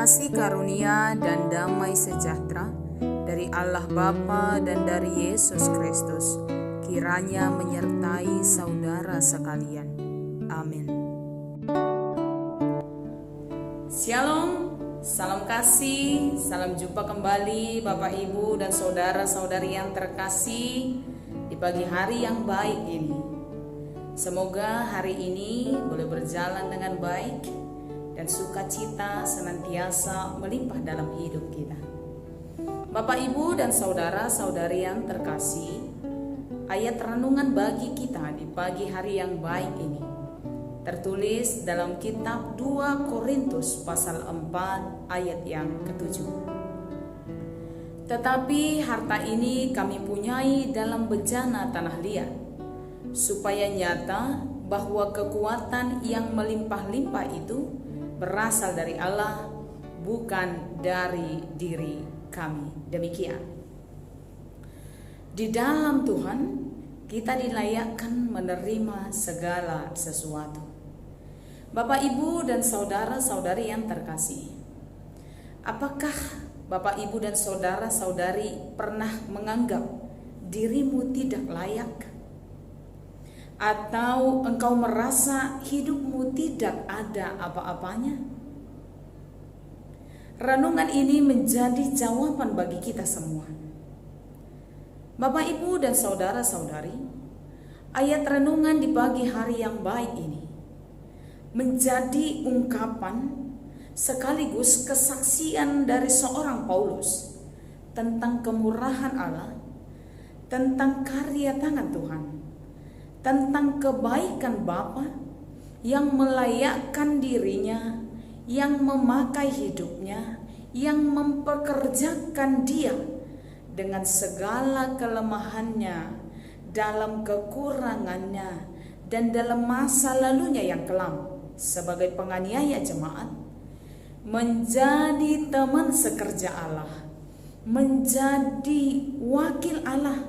Kasih karunia dan damai sejahtera dari Allah Bapa dan dari Yesus Kristus kiranya menyertai saudara sekalian. Amin. Shalom, salam kasih, salam jumpa kembali Bapak Ibu dan saudara-saudari yang terkasih di pagi hari yang baik ini. Semoga hari ini boleh berjalan dengan baik dan sukacita senantiasa melimpah dalam hidup kita. Bapak, Ibu, dan saudara-saudari yang terkasih, ayat renungan bagi kita di pagi hari yang baik ini tertulis dalam kitab 2 Korintus pasal 4 ayat yang ke-7. Tetapi harta ini kami punyai dalam bejana tanah liat, supaya nyata bahwa kekuatan yang melimpah-limpah itu berasal dari Allah, bukan dari diri kami. Demikian. Di dalam Tuhan kita dilayakkan menerima segala sesuatu. Bapak, Ibu, dan saudara-saudari yang terkasih, apakah Bapak, Ibu, dan saudara-saudari pernah menganggap dirimu tidak layak? Atau engkau merasa hidupmu tidak ada apa-apanya? Renungan ini menjadi jawaban bagi kita semua. Bapak, Ibu, dan saudara-saudari, ayat renungan di pagi hari yang baik ini menjadi ungkapan sekaligus kesaksian dari seorang Paulus tentang kemurahan Allah, tentang karya tangan Tuhan, tentang kebaikan Bapa yang melayakkan dirinya, yang memakai hidupnya, yang mempekerjakan dia dengan segala kelemahannya, dalam kekurangannya, dan dalam masa lalunya yang kelam sebagai penganiaya jemaat, menjadi teman sekerja Allah, menjadi wakil Allah,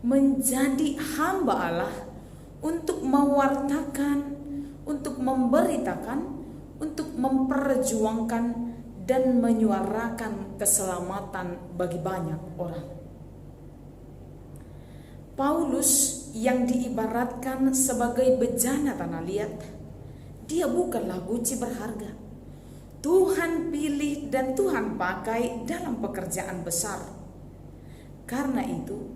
menjadi hamba Allah untuk mewartakan, untuk memberitakan, untuk memperjuangkan dan menyuarakan keselamatan bagi banyak orang. Paulus yang diibaratkan sebagai bejana tanah liat, dia bukanlah guci berharga. Tuhan pilih dan Tuhan pakai dalam pekerjaan besar. Karena itu,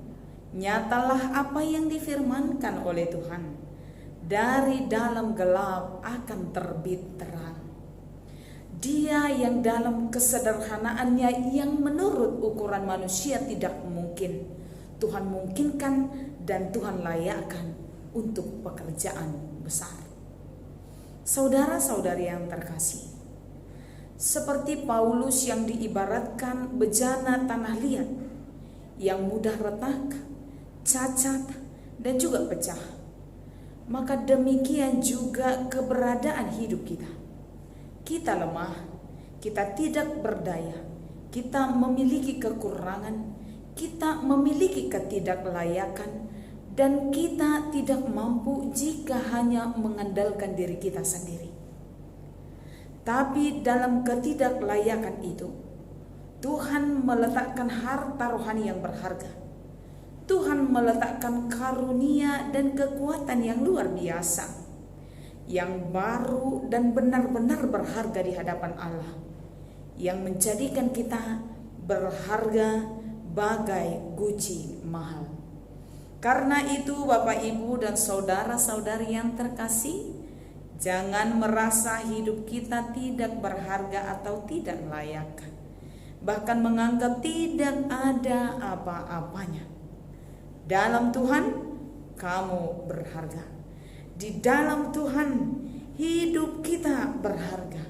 nyatalah apa yang difirmankan oleh Tuhan, dari dalam gelap akan terbit terang. Dia yang dalam kesederhanaannya yang menurut ukuran manusia tidak mungkin, Tuhan mungkinkan dan Tuhan layakkan untuk pekerjaan besar. Saudara-saudari yang terkasih, seperti Paulus yang diibaratkan bejana tanah liat yang mudah retak, cacat, dan juga pecah, maka demikian juga keberadaan hidup kita. Kita lemah, kita tidak berdaya, kita memiliki kekurangan, kita memiliki ketidaklayakan, dan kita tidak mampu jika hanya mengandalkan diri kita sendiri. Tapi dalam ketidaklayakan itu, Tuhan meletakkan harta rohani yang berharga. Tuhan meletakkan karunia dan kekuatan yang luar biasa, yang baru dan benar-benar berharga di hadapan Allah, yang menjadikan kita berharga bagai guci mahal. Karena itu Bapak, Ibu, dan saudara-saudari yang terkasih, jangan merasa hidup kita tidak berharga atau tidak layak, bahkan menganggap tidak ada apa-apanya. Dalam Tuhan kamu berharga. Di dalam Tuhan hidup kita berharga.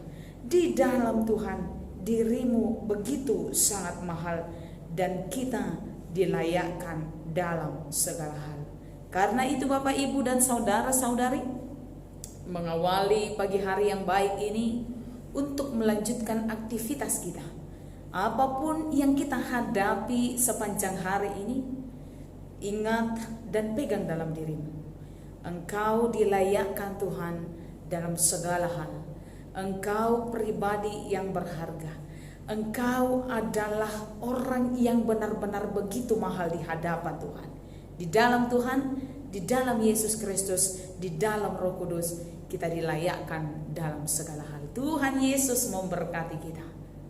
Di dalam Tuhan dirimu begitu sangat mahal, dan kita dilayakkan dalam segala hal. Karena itu Bapak, Ibu, dan saudara-saudari, mengawali pagi hari yang baik ini untuk melanjutkan aktivitas kita, apapun yang kita hadapi sepanjang hari ini, ingat dan pegang dalam dirimu, engkau dilayakkan Tuhan dalam segala hal. Engkau pribadi yang berharga. Engkau adalah orang yang benar-benar begitu mahal di hadapan Tuhan. Di dalam Tuhan, di dalam Yesus Kristus, di dalam Roh Kudus, kita dilayakkan dalam segala hal. Tuhan Yesus memberkati kita.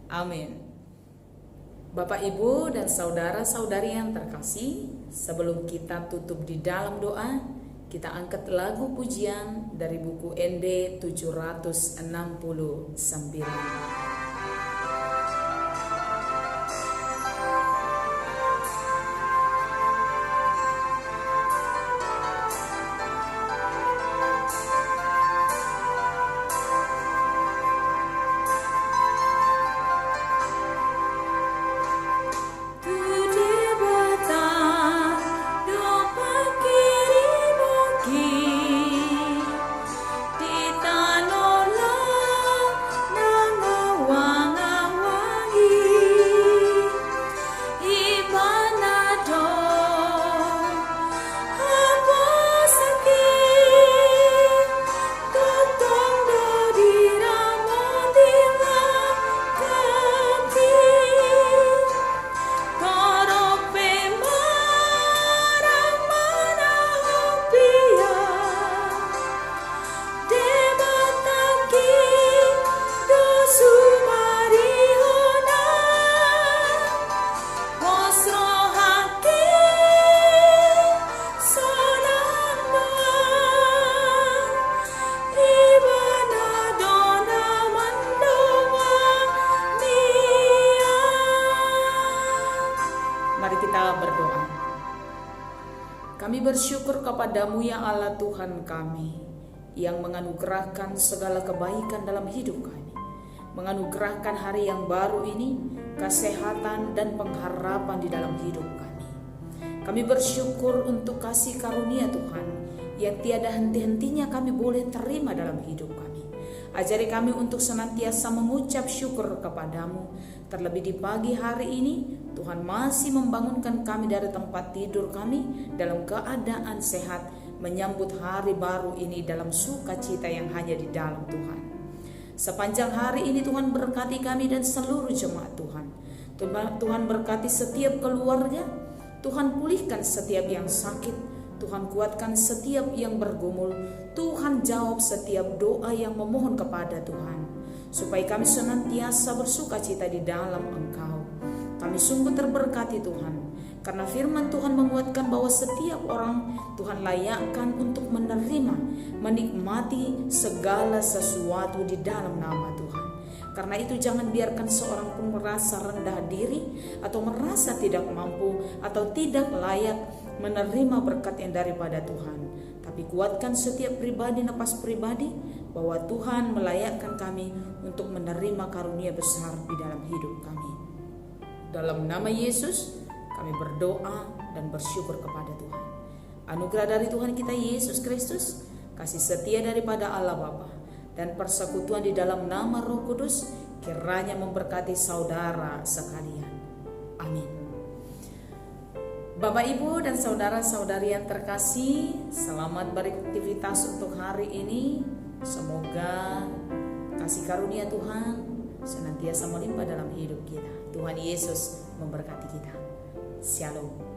Amin. Bapak, Ibu, dan saudara-saudari yang terkasih, sebelum kita tutup di dalam doa, kita angkat lagu pujian dari buku ND 769. Mari kita berdoa. Kami bersyukur kepadamu ya Allah Tuhan kami, yang menganugerahkan segala kebaikan dalam hidup kami, menganugerahkan hari yang baru ini, kesehatan dan pengharapan di dalam hidup kami. Kami bersyukur untuk kasih karunia Tuhan yang tiada henti-hentinya kami boleh terima dalam hidup kami. Ajari kami untuk senantiasa mengucap syukur kepadamu. Terlebih di pagi hari ini, Tuhan masih membangunkan kami dari tempat tidur kami dalam keadaan sehat, menyambut hari baru ini dalam sukacita yang hanya di dalam Tuhan. Sepanjang hari ini Tuhan berkati kami dan seluruh jemaat Tuhan. Tuhan berkati setiap keluarga, Tuhan pulihkan setiap yang sakit, Tuhan kuatkan setiap yang bergumul, Tuhan jawab setiap doa yang memohon kepada Tuhan, supaya kami senantiasa bersukacita di dalam Engkau. Kami sungguh terberkati Tuhan, karena firman Tuhan menguatkan bahwa setiap orang Tuhan layakkan untuk menerima, menikmati segala sesuatu di dalam nama Tuhan. Karena itu jangan biarkan seorang pun merasa rendah diri atau merasa tidak mampu atau tidak layak menerima berkat yang daripada Tuhan. Tapi kuatkan setiap pribadi, napas pribadi, bahwa Tuhan melayakkan kami untuk menerima karunia besar di dalam hidup kami. Dalam nama Yesus kami berdoa dan bersyukur kepada Tuhan. Anugerah dari Tuhan kita Yesus Kristus, kasih setia daripada Allah Bapa, dan persekutuan di dalam nama Roh Kudus kiranya memberkati saudara sekalian. Amin. Bapak, Ibu, dan saudara-saudari yang terkasih, selamat beraktivitas untuk hari ini. Semoga kasih karunia Tuhan senantiasa melimpah dalam hidup kita. Tuhan Yesus memberkati kita. Shalom.